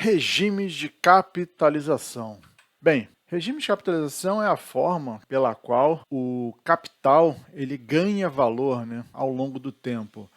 Regimes de capitalização. Bem, regime de capitalização é a forma pela qual o capital ele ganha valor, né, ao longo do tempo.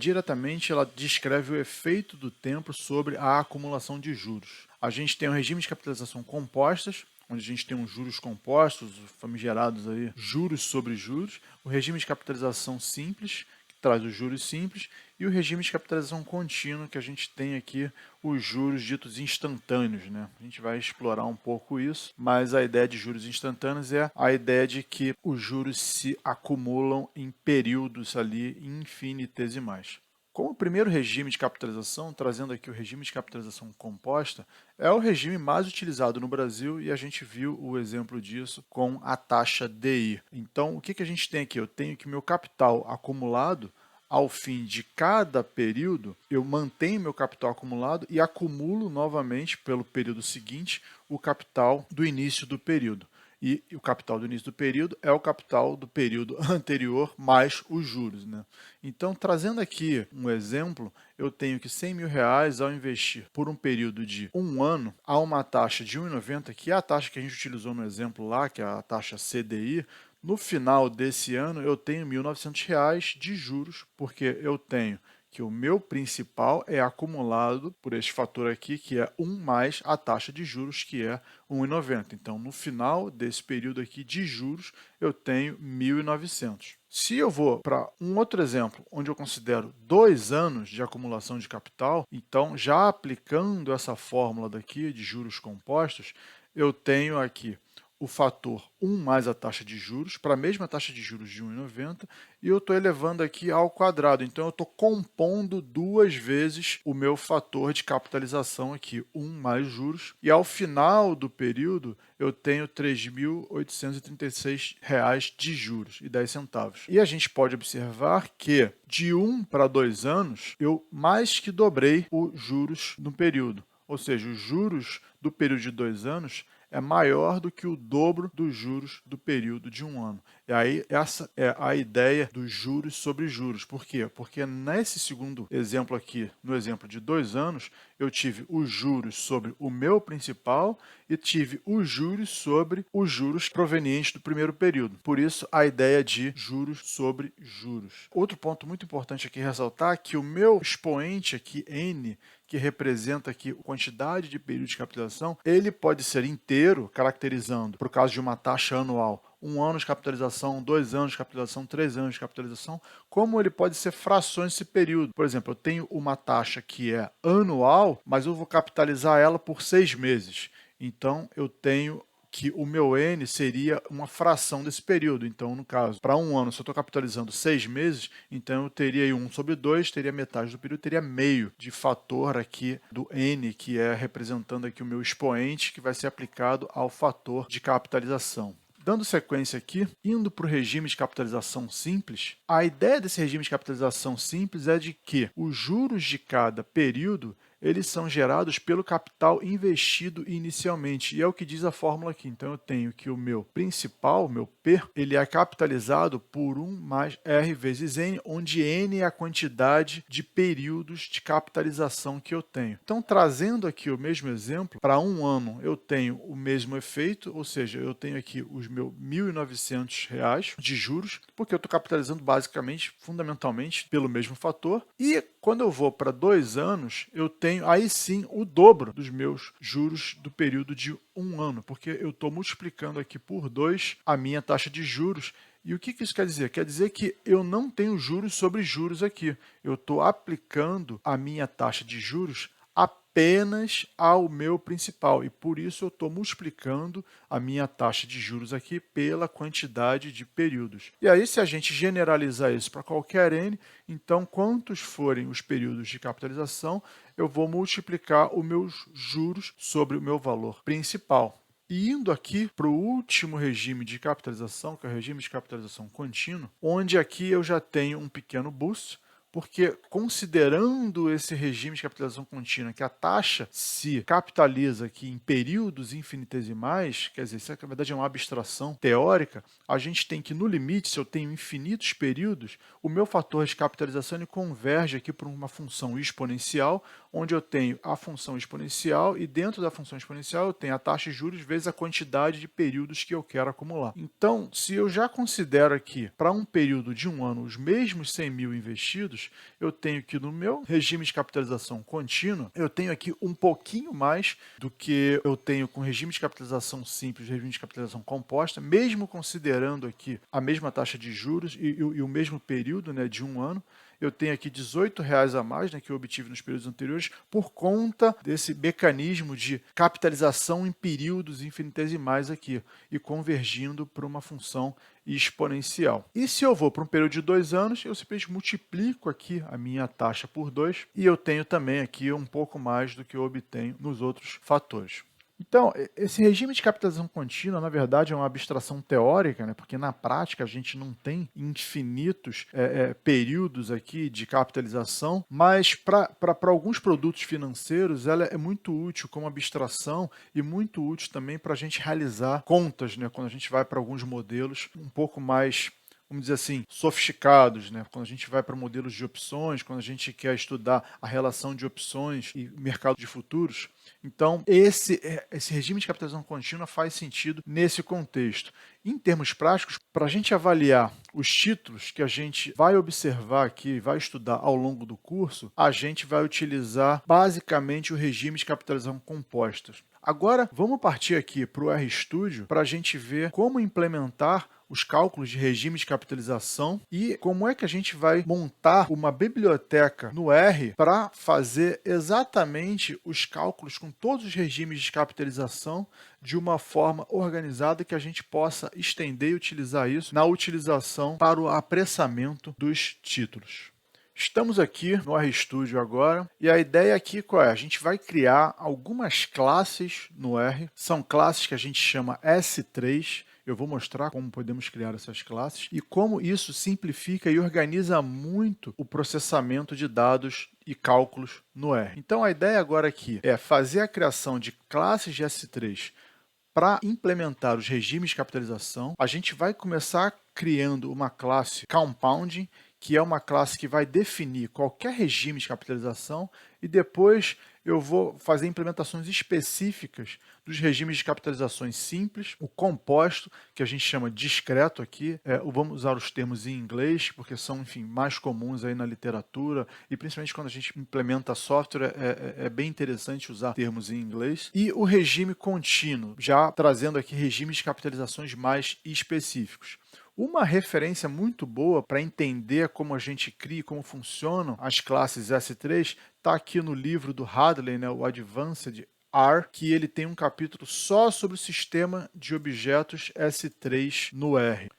Diretamente ela descreve o efeito do tempo sobre a acumulação de juros. A gente tem um regime de capitalização compostas, onde a gente tem os juros compostos, famigerados aí, juros sobre juros, o regime de capitalização simples, traz os juros simples, e o regime de capitalização contínua, que a gente tem aqui os juros ditos instantâneos, né? A gente vai explorar um pouco isso, mas a ideia de juros instantâneos é a ideia de que os juros se acumulam em períodos ali infinitesimais. Como o primeiro regime de capitalização, trazendo aqui o regime de capitalização composta, é o regime mais utilizado no Brasil e a gente viu o exemplo disso com a taxa DI. Então, o que a gente tem aqui? Eu tenho que meu capital acumulado, ao fim de cada período, eu mantenho meu capital acumulado e acumulo novamente, pelo período seguinte, o capital do início do período. E o capital do início do período é o capital do período anterior mais os juros, né? Então, trazendo aqui um exemplo, eu tenho que R$100.000 ao investir por um período de 1 ano, há uma taxa de 1,90, que é a taxa que a gente utilizou no exemplo lá, que é a taxa CDI. No final desse ano, eu tenho R$1.900 de juros, porque eu tenho que o meu principal é acumulado por este fator aqui, que é 1 mais a taxa de juros, que é 1,90. Então, no final desse período aqui de juros, eu tenho 1.900. Se eu vou para um outro exemplo, onde eu considero 2 anos de acumulação de capital, então, já aplicando essa fórmula daqui de juros compostos, eu tenho aqui o fator 1 mais a taxa de juros, para a mesma taxa de juros de 1,90, e eu estou elevando aqui ao quadrado. Então, eu estou compondo 2 vezes o meu fator de capitalização aqui, 1 mais juros, e ao final do período, eu tenho R$ 3.836 de juros e 10 centavos. E a gente pode observar que de 1 para 2 anos, eu mais que dobrei os juros no período. Ou seja, os juros do período de 2 anos é maior do que o dobro dos juros do período de 1 ano. E aí, essa é a ideia dos juros sobre juros. Por quê? Porque nesse segundo exemplo aqui, no exemplo de 2 anos, eu tive os juros sobre o meu principal e tive os juros sobre os juros provenientes do primeiro período. Por isso, a ideia de juros sobre juros. Outro ponto muito importante aqui ressaltar é que o meu expoente aqui, N, que representa aqui a quantidade de períodos de capitalização, ele pode ser inteiro, caracterizando, por causa de uma taxa anual, 1 ano de capitalização, 2 anos de capitalização, 3 anos de capitalização, como ele pode ser frações desse período. Por exemplo, eu tenho uma taxa que é anual, mas eu vou capitalizar ela por 6 meses. Então, eu tenho que o meu N seria uma fração desse período. Então, no caso, para 1 ano, se eu estou capitalizando 6 meses, então eu teria aí 1 sobre 2, teria metade do período, teria meio de fator aqui do N, que é representando aqui o meu expoente, que vai ser aplicado ao fator de capitalização. Dando sequência aqui, indo para o regime de capitalização simples, a ideia desse regime de capitalização simples é de que os juros de cada período eles são gerados pelo capital investido inicialmente, e é o que diz a fórmula aqui. Então, eu tenho que o meu principal, o meu P, ele é capitalizado por 1 mais R vezes N, onde N é a quantidade de períodos de capitalização que eu tenho. Então, trazendo aqui o mesmo exemplo, para 1 ano eu tenho o mesmo efeito, ou seja, eu tenho aqui os meus R$1.900 de juros, porque eu estou capitalizando basicamente, fundamentalmente, pelo mesmo fator, e quando eu vou para 2 anos, eu tenho aí sim o dobro dos meus juros do período de 1 ano, porque eu estou multiplicando aqui por 2 a minha taxa de juros. E o que isso quer dizer? Quer dizer que eu não tenho juros sobre juros aqui. Eu estou aplicando a minha taxa de juros apenas ao meu principal, e por isso eu estou multiplicando a minha taxa de juros aqui pela quantidade de períodos. E aí, se a gente generalizar isso para qualquer N, então quantos forem os períodos de capitalização, eu vou multiplicar os meus juros sobre o meu valor principal. E indo aqui para o último regime de capitalização, que é o regime de capitalização contínua, onde aqui eu já tenho um pequeno boost, porque considerando esse regime de capitalização contínua, que a taxa se capitaliza aqui em períodos infinitesimais, quer dizer, isso na verdade é uma abstração teórica, a gente tem que, no limite, se eu tenho infinitos períodos, o meu fator de capitalização ele converge aqui para uma função exponencial, onde eu tenho a função exponencial e dentro da função exponencial eu tenho a taxa de juros vezes a quantidade de períodos que eu quero acumular. Então, se eu já considero aqui, para um período de um ano, os mesmos 100 mil investidos, eu tenho que no meu regime de capitalização contínua, eu tenho aqui um pouquinho mais do que eu tenho com regime de capitalização simples, regime de capitalização composta, mesmo considerando aqui a mesma taxa de juros e o mesmo período, né, de um ano. Eu tenho aqui R$18 a mais, né, que eu obtive nos períodos anteriores por conta desse mecanismo de capitalização em períodos infinitesimais aqui e convergindo para uma função exponencial. E se eu vou para um período de 2 anos, eu simplesmente multiplico aqui a minha taxa por 2 e eu tenho também aqui um pouco mais do que eu obtenho nos outros fatores. Então, esse regime de capitalização contínua, na verdade, é uma abstração teórica, né? Porque na prática a gente não tem infinitos períodos aqui de capitalização, mas para alguns produtos financeiros ela é muito útil como abstração e muito útil também para a gente realizar contas, né? Quando a gente vai para alguns modelos um pouco mais, vamos dizer assim, sofisticados, né? Quando a gente vai para modelos de opções, quando a gente quer estudar a relação de opções e mercado de futuros. Então, esse regime de capitalização contínua faz sentido nesse contexto. Em termos práticos, para a gente avaliar os títulos que a gente vai observar aqui, vai estudar ao longo do curso, a gente vai utilizar basicamente o regime de capitalização composta. Agora, vamos partir aqui para o RStudio para a gente ver como implementar os cálculos de regime de capitalização e como é que a gente vai montar uma biblioteca no R para fazer exatamente os cálculos com todos os regimes de capitalização de uma forma organizada que a gente possa estender e utilizar isso na utilização para o apressamento dos títulos. Estamos aqui no RStudio agora e a ideia aqui qual é? A gente vai criar algumas classes no R, são classes que a gente chama S3. Eu vou mostrar como podemos criar essas classes e como isso simplifica e organiza muito o processamento de dados e cálculos no R. Então a ideia agora aqui é fazer a criação de classes de S3 para implementar os regimes de capitalização. A gente vai começar criando uma classe Compounding, que é uma classe que vai definir qualquer regime de capitalização e depois eu vou fazer implementações específicas dos regimes de capitalizações simples, o composto, que a gente chama discreto aqui, vamos usar os termos em inglês, porque são, enfim, mais comuns aí na literatura, e principalmente quando a gente implementa software, é bem interessante usar termos em inglês, e o regime contínuo, já trazendo aqui regimes de capitalizações mais específicos. Uma referência muito boa para entender como a gente cria e como funcionam as classes S3 está aqui no livro do Hadley, né, o Advanced R, que ele tem um capítulo só sobre o sistema de objetos S3 no R.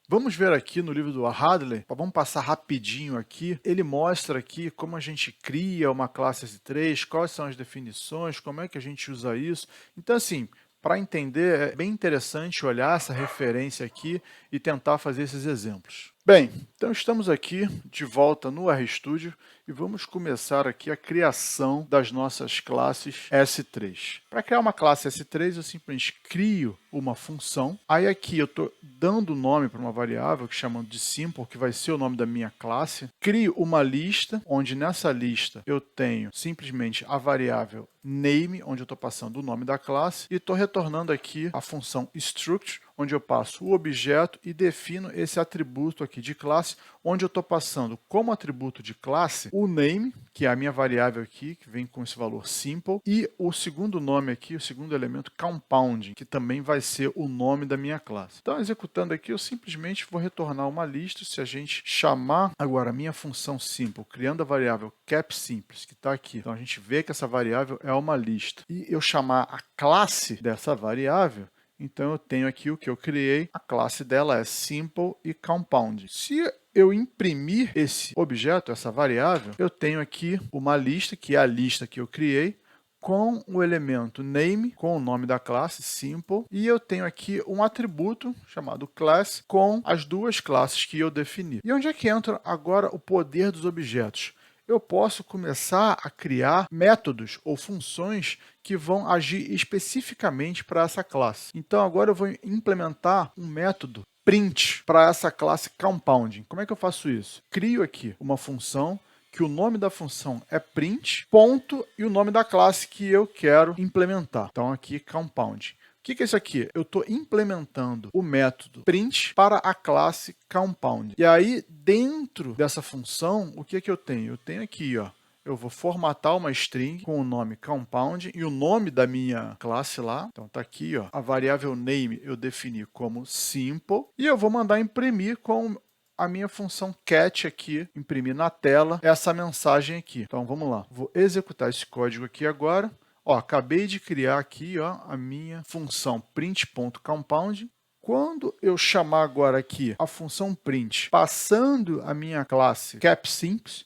Vamos ver aqui no livro do Hadley, vamos passar rapidinho aqui. Ele mostra aqui como a gente cria uma classe S3, quais são as definições, como é que a gente usa isso. Então, assim, para entender, é bem interessante olhar essa referência aqui e tentar fazer esses exemplos. Bem, então estamos aqui de volta no RStudio e vamos começar aqui a criação das nossas classes S3. Para criar uma classe S3, eu simplesmente crio uma função. Aí aqui eu estou dando o nome para uma variável, que chamando de simple, que vai ser o nome da minha classe. Crio uma lista, onde nessa lista eu tenho simplesmente a variável name, onde eu estou passando o nome da classe, e estou retornando aqui a função struct, onde eu passo o objeto e defino esse atributo aqui de classe, onde eu estou passando como atributo de classe o name, que é a minha variável aqui, que vem com esse valor simple, e o segundo nome aqui, o segundo elemento, compounding, que também vai ser o nome da minha classe. Então, executando aqui, eu simplesmente vou retornar uma lista. Se a gente chamar agora a minha função simple, criando a variável capSimples, que está aqui, então a gente vê que essa variável é uma lista, e eu chamar a classe dessa variável, então eu tenho aqui o que eu criei, a classe dela é simple e compound. Se eu imprimir esse objeto, essa variável, eu tenho aqui uma lista, que é a lista que eu criei, com o elemento name, com o nome da classe, simple, e eu tenho aqui um atributo chamado class com as duas classes que eu defini. E onde é que entra agora o poder dos objetos? Eu posso começar a criar métodos ou funções que vão agir especificamente para essa classe. Então, agora eu vou implementar um método print para essa classe compounding. Como é que eu faço isso? Crio aqui uma função que o nome da função é print, ponto, e o nome da classe que eu quero implementar. Então, aqui, compound. O que é isso aqui? Eu estou implementando o método print para a classe compound. E aí, dentro dessa função, o que eu tenho? Eu tenho aqui, ó, eu vou formatar uma string com o nome compound e o nome da minha classe lá. Então, tá aqui, ó, a variável name eu defini como simple e eu vou mandar imprimir com a minha função cat aqui, imprimir na tela essa mensagem aqui. Então, vamos lá. Vou executar esse código aqui agora. Ó, acabei de criar aqui, ó, a minha função print.compound. Quando eu chamar agora aqui a função print, passando a minha classe capSimples,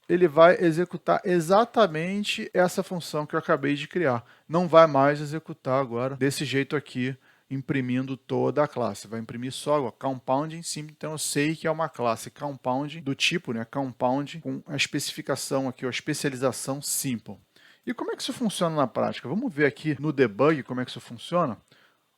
ele vai executar exatamente essa função que eu acabei de criar. Não vai mais executar agora desse jeito aqui, imprimindo toda a classe. Vai imprimir só ó, compounding simple, então eu sei que é uma classe compounding do tipo, né, compound, com a especificação aqui, a especialização simple. E como é que isso funciona na prática? Vamos ver aqui no debug como é que isso funciona?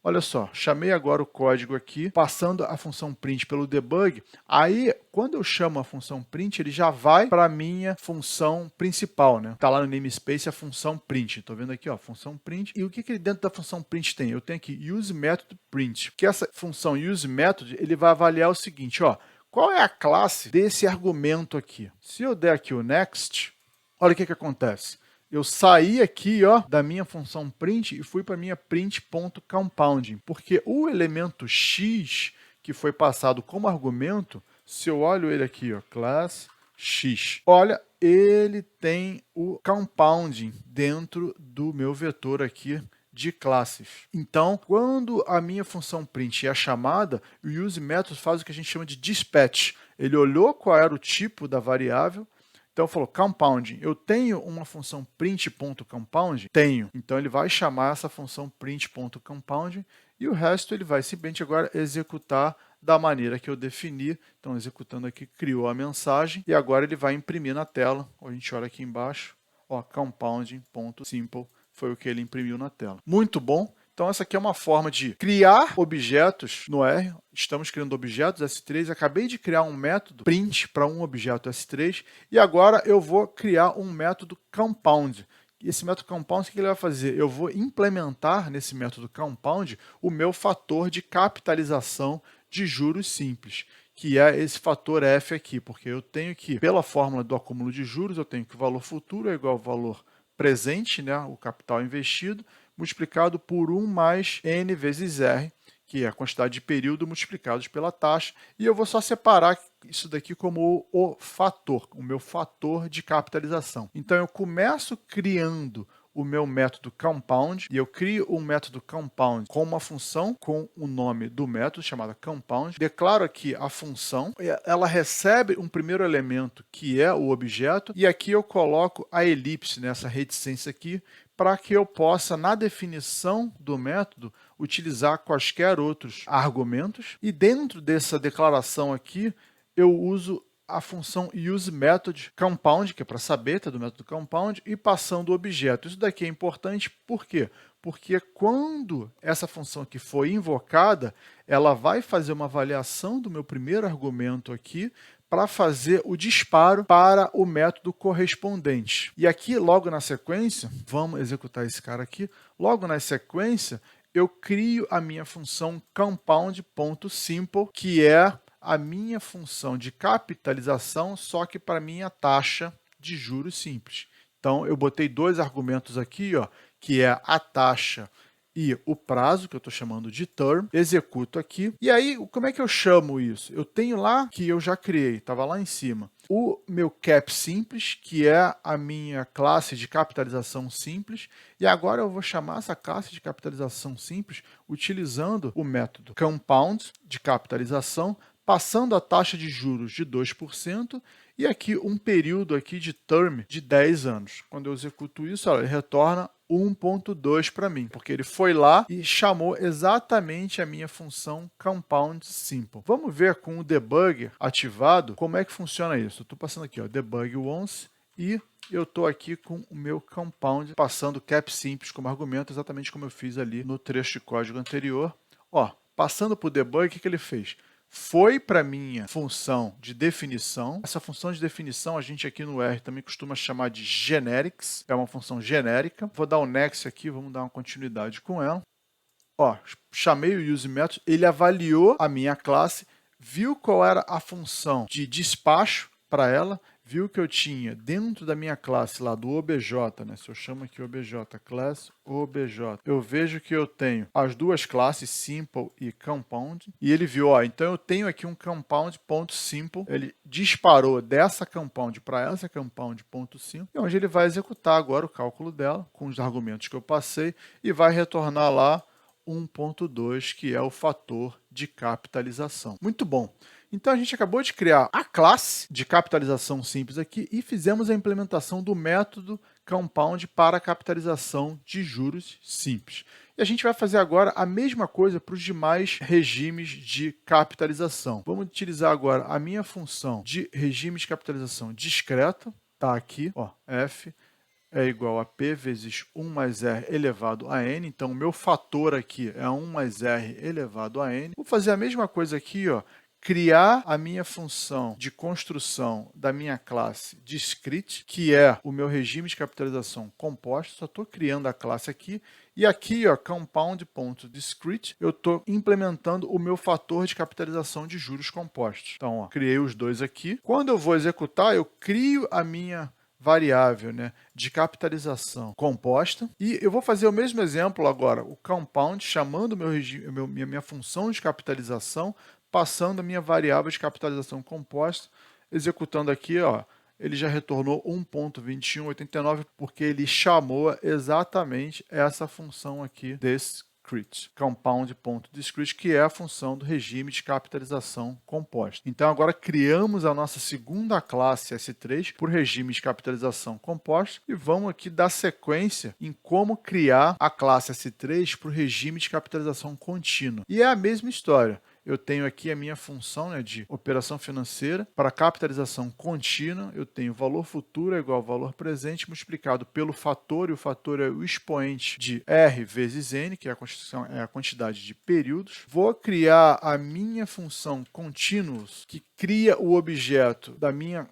Olha só, chamei agora o código aqui, passando a função print pelo debug. Aí, quando eu chamo a função print, ele já vai para a minha função principal, né? Está lá no namespace a função print. Estou vendo aqui, ó, função print. E o que dentro da função print tem? Eu tenho aqui useMethodPrint. Que essa função useMethod, ele vai avaliar o seguinte, ó, qual é a classe desse argumento aqui? Se eu der aqui o next, olha o que acontece. Eu saí aqui, ó, da minha função print e fui para a minha print.compounding, porque o elemento x que foi passado como argumento, se eu olho ele aqui, ó, class x, olha, ele tem o compounding dentro do meu vetor aqui de classes. Então, quando a minha função print é chamada, o useMethod faz o que a gente chama de dispatch. Ele olhou qual era o tipo da variável. Então, falou compounding. Eu tenho uma função print.compound? Tenho. Então, ele vai chamar essa função print.compound e o resto ele vai simplesmente agora executar da maneira que eu defini. Então, executando aqui, criou a mensagem e agora ele vai imprimir na tela. A gente olha aqui embaixo, ó, compounding.simple foi o que ele imprimiu na tela. Muito bom. Então, essa aqui é uma forma de criar objetos no R. Estamos criando objetos S3. Acabei de criar um método print para um objeto S3. E agora eu vou criar um método compound. E esse método compound, o que ele vai fazer? Eu vou implementar nesse método compound o meu fator de capitalização de juros simples, que é esse fator F aqui, porque eu tenho que, pela fórmula do acúmulo de juros, eu tenho que o valor futuro é igual ao valor presente, né, o capital investido, multiplicado por 1 mais n vezes r, que é a quantidade de período multiplicados pela taxa, e eu vou só separar isso daqui como o fator, o meu fator de capitalização. Então, eu começo criando o meu método compound, e eu crio um método compound com uma função com o nome do método, chamada compound. Declaro aqui a função, ela recebe um primeiro elemento, que é o objeto, e aqui eu coloco a elipse nessa reticência aqui, para que eu possa, na definição do método, utilizar quaisquer outros argumentos. E dentro dessa declaração aqui, eu uso a função useMethodCompound, que é para saber, tá, do método compound, e passando o objeto. Isso daqui é importante, por quê? Porque quando essa função aqui for invocada, ela vai fazer uma avaliação do meu primeiro argumento aqui, para fazer o disparo para o método correspondente. E aqui, logo na sequência, vamos executar esse cara aqui, logo na sequência, eu crio a minha função compound.simple, que é a minha função de capitalização, só que para minha taxa de juros simples. Então, eu botei dois argumentos aqui, ó, que é a taxa e o prazo, que eu estou chamando de term, executo aqui. E aí, como é que eu chamo isso? Eu tenho lá, que eu já criei, estava lá em cima, o meu cap simples, que é a minha classe de capitalização simples, e agora eu vou chamar essa classe de capitalização simples utilizando o método compound de capitalização, passando a taxa de juros de 2%, e aqui um período aqui de term de 10 anos. Quando eu executo isso, ele retorna 1.2 para mim, porque ele foi lá e chamou exatamente a minha função compound simple. Vamos ver com o debugger ativado como é que funciona isso. Estou passando aqui, ó, debug once, e eu estou aqui com o meu compound passando cap simples como argumento, exatamente como eu fiz ali no trecho de código anterior. Ó, passando para o debug, o que ele fez? Foi para a minha função de definição. Essa função de definição a gente aqui no R também costuma chamar de generics. É uma função genérica. Vou dar um next aqui, vamos dar uma continuidade com ela. Ó, chamei o useMethod, ele avaliou a minha classe, viu qual era a função de despacho para ela, viu que eu tinha dentro da minha classe lá do obj, né? Se eu chamo aqui obj, class obj, eu vejo que eu tenho as duas classes, simple e compound, e ele viu, ó, então eu tenho aqui um compound.simple, ele disparou dessa compound para essa compound.simple, e onde ele vai executar agora o cálculo dela, com os argumentos que eu passei, e vai retornar lá 1.2, que é o fator de capitalização. Muito bom. Então a gente acabou de criar a classe de capitalização simples aqui e fizemos a implementação do método compound para a capitalização de juros simples. E a gente vai fazer agora a mesma coisa para os demais regimes de capitalização. Vamos utilizar agora a minha função de regime de capitalização discreta, tá aqui, ó, f é igual a P vezes 1 mais R elevado a N. Então, o meu fator aqui é 1 mais R elevado a N. Vou fazer a mesma coisa aqui, ó, criar a minha função de construção da minha classe discrete, que é o meu regime de capitalização composto. Só estou criando a classe aqui. E aqui, ó, compound.discrete, eu estou implementando o meu fator de capitalização de juros compostos. Então, ó, criei os dois aqui. Quando eu vou executar, eu crio a minha variável, né, de capitalização composta. E eu vou fazer o mesmo exemplo agora, o compound, chamando o meu regime, minha função de capitalização, passando a minha variável de capitalização composta, executando aqui, ó, ele já retornou 1.2189, porque ele chamou exatamente essa função aqui desse compound.discrete, que é a função do regime de capitalização composta. Então agora criamos a nossa segunda classe S3 por regime de capitalização composta e vamos aqui dar sequência em como criar a classe S3 por regime de capitalização contínua. E é a mesma história. Eu tenho aqui a minha função, né, de operação financeira para capitalização contínua. Eu tenho valor futuro é igual ao valor presente multiplicado pelo fator, e o fator é o expoente de R vezes N, que é a quantidade de períodos. Vou criar a minha função continuous, que cria o objeto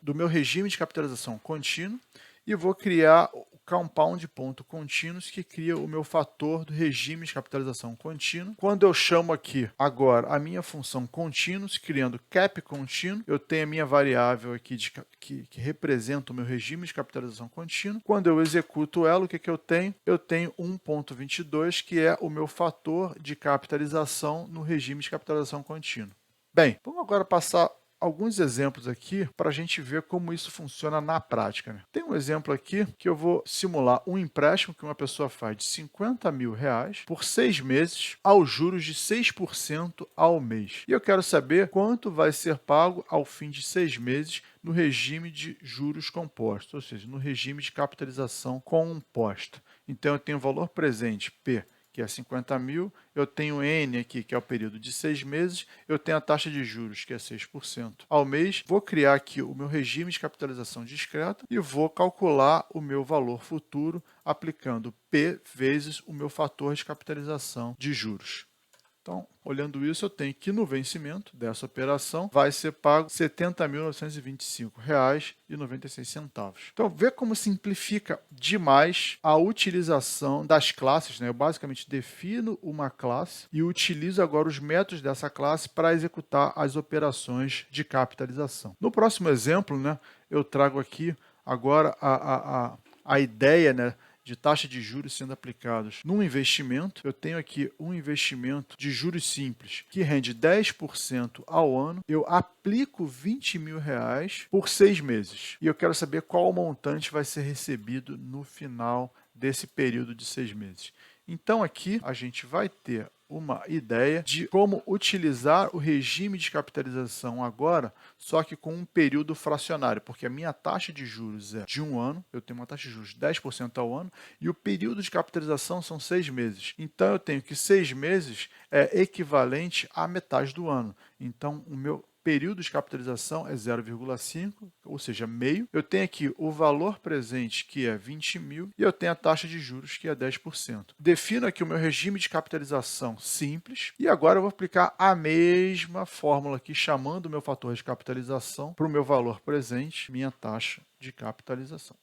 do meu regime de capitalização contínuo, e vou criar compound.continuous, que cria o meu fator do regime de capitalização contínua. Quando eu chamo aqui agora a minha função continuous, criando cap contínuo, eu tenho a minha variável aqui que representa o meu regime de capitalização contínua. Quando eu executo ela, o que eu tenho? Eu tenho 1.22, que é o meu fator de capitalização no regime de capitalização contínua. Bem, vamos agora passar alguns exemplos aqui para a gente ver como isso funciona na prática, né? Tem um exemplo aqui que eu vou simular um empréstimo que uma pessoa faz de R$50 mil por 6 meses aos juros de 6% ao mês. E eu quero saber quanto vai ser pago ao fim de 6 meses no regime de juros compostos, ou seja, no regime de capitalização composta. Então eu tenho o valor presente P, que é 50 mil, eu tenho N aqui, que é o período de 6 meses, eu tenho a taxa de juros, que é 6% ao mês. Vou criar aqui o meu regime de capitalização discreta e vou calcular o meu valor futuro aplicando P vezes o meu fator de capitalização de juros. Então, olhando isso, eu tenho que no vencimento dessa operação vai ser pago R$ 70.925,96. Então, vê como simplifica demais a utilização das classes, né? Eu basicamente defino uma classe e utilizo agora os métodos dessa classe para executar as operações de capitalização. No próximo exemplo, né, eu trago aqui agora a ideia, né, de taxa de juros sendo aplicados num investimento. Eu tenho aqui um investimento de juros simples que rende 10% ao ano. Eu aplico R$20 mil por 6 meses. E eu quero saber qual montante vai ser recebido no final desse período de 6 meses. Então aqui a gente vai ter uma ideia de como utilizar o regime de capitalização agora, só que com um período fracionário, porque a minha taxa de juros é de 1 ano, eu tenho uma taxa de juros de 10% ao ano, e o período de capitalização são 6 meses. Então eu tenho que 6 meses é equivalente à metade do ano. Então o meu período de capitalização é 0,5, ou seja, meio. Eu tenho aqui o valor presente, que é 20 mil, e eu tenho a taxa de juros, que é 10%. Defino aqui o meu regime de capitalização simples, e agora eu vou aplicar a mesma fórmula aqui, chamando o meu fator de capitalização para o meu valor presente, minha taxa de capitalização.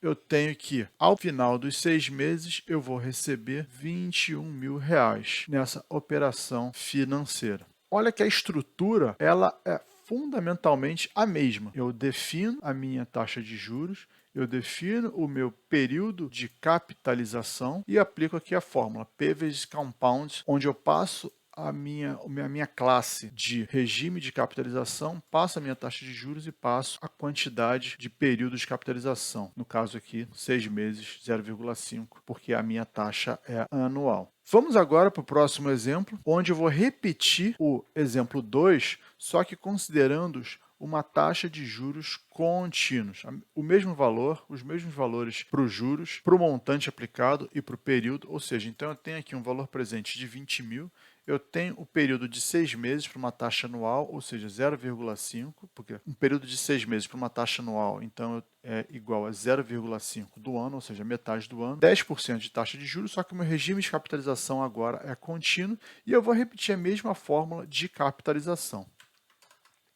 Eu tenho que, ao final dos 6 meses, eu vou receber 21 mil reais nessa operação financeira. Olha que a estrutura ela é fundamentalmente a mesma. Eu defino a minha taxa de juros, eu defino o meu período de capitalização e aplico aqui a fórmula P vezes compound, onde eu passo a minha classe de regime de capitalização, passo a minha taxa de juros e passo a quantidade de período de capitalização. No caso aqui, 6 meses, 0,5, porque a minha taxa é anual. Vamos agora para o próximo exemplo, onde eu vou repetir o exemplo 2, só que considerando uma taxa de juros contínuos. O mesmo valor, os mesmos valores para os juros, para o montante aplicado e para o período, ou seja, então eu tenho aqui um valor presente de 20 mil, eu tenho o período de 6 meses para uma taxa anual, ou seja, 0,5, porque um período de 6 meses para uma taxa anual, então é igual a 0,5 do ano, ou seja, metade do ano, 10% de taxa de juros, só que o meu regime de capitalização agora é contínuo e eu vou repetir a mesma fórmula de capitalização.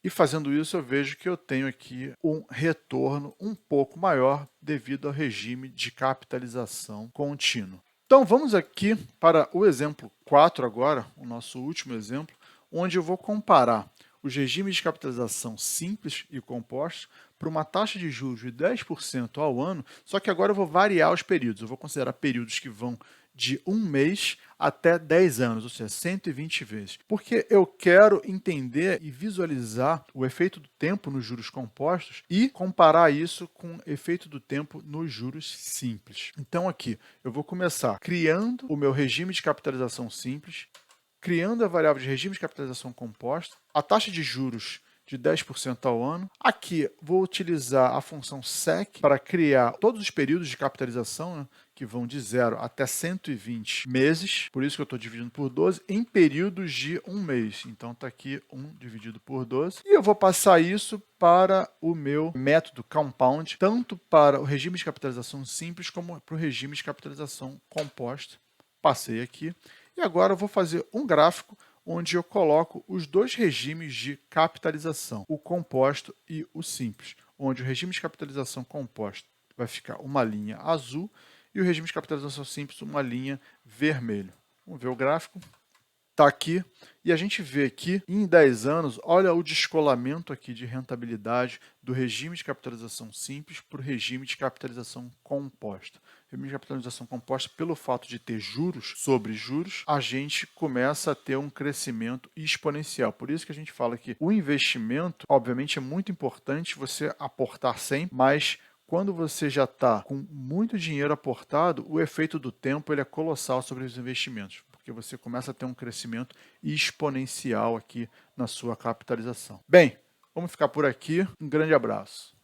E fazendo isso, eu vejo que eu tenho aqui um retorno um pouco maior devido ao regime de capitalização contínuo. Então, vamos aqui para o exemplo 4 agora, o nosso último exemplo, onde eu vou comparar os regimes de capitalização simples e compostos para uma taxa de juros de 10% ao ano, só que agora eu vou variar os períodos. Eu vou considerar períodos que vão de 1 mês até 10 anos, ou seja, 120 vezes. Porque eu quero entender e visualizar o efeito do tempo nos juros compostos e comparar isso com o efeito do tempo nos juros simples. Então aqui, eu vou começar criando o meu regime de capitalização simples, criando a variável de regime de capitalização composta, a taxa de juros de 10% ao ano. Aqui, vou utilizar a função SEC para criar todos os períodos de capitalização, né, que vão de 0 até 120 meses, por isso que eu estou dividindo por 12, em períodos de 1 mês. Então, está aqui 1 dividido por 12. E eu vou passar isso para o meu método compound, tanto para o regime de capitalização simples como para o regime de capitalização composta. Passei aqui. E agora eu vou fazer um gráfico onde eu coloco os dois regimes de capitalização, o composto e o simples, onde o regime de capitalização composto vai ficar uma linha azul e o regime de capitalização simples uma linha vermelha. Vamos ver o gráfico. Está aqui, e a gente vê que em 10 anos, olha o descolamento aqui de rentabilidade do regime de capitalização simples para o regime de capitalização composta. O regime de capitalização composta, pelo fato de ter juros sobre juros, a gente começa a ter um crescimento exponencial. Por isso que a gente fala que o investimento, obviamente, é muito importante você aportar sempre, mas quando você já está com muito dinheiro aportado, o efeito do tempo ele é colossal sobre os investimentos, porque você começa a ter um crescimento exponencial aqui na sua capitalização. Bem, vamos ficar por aqui. Um grande abraço.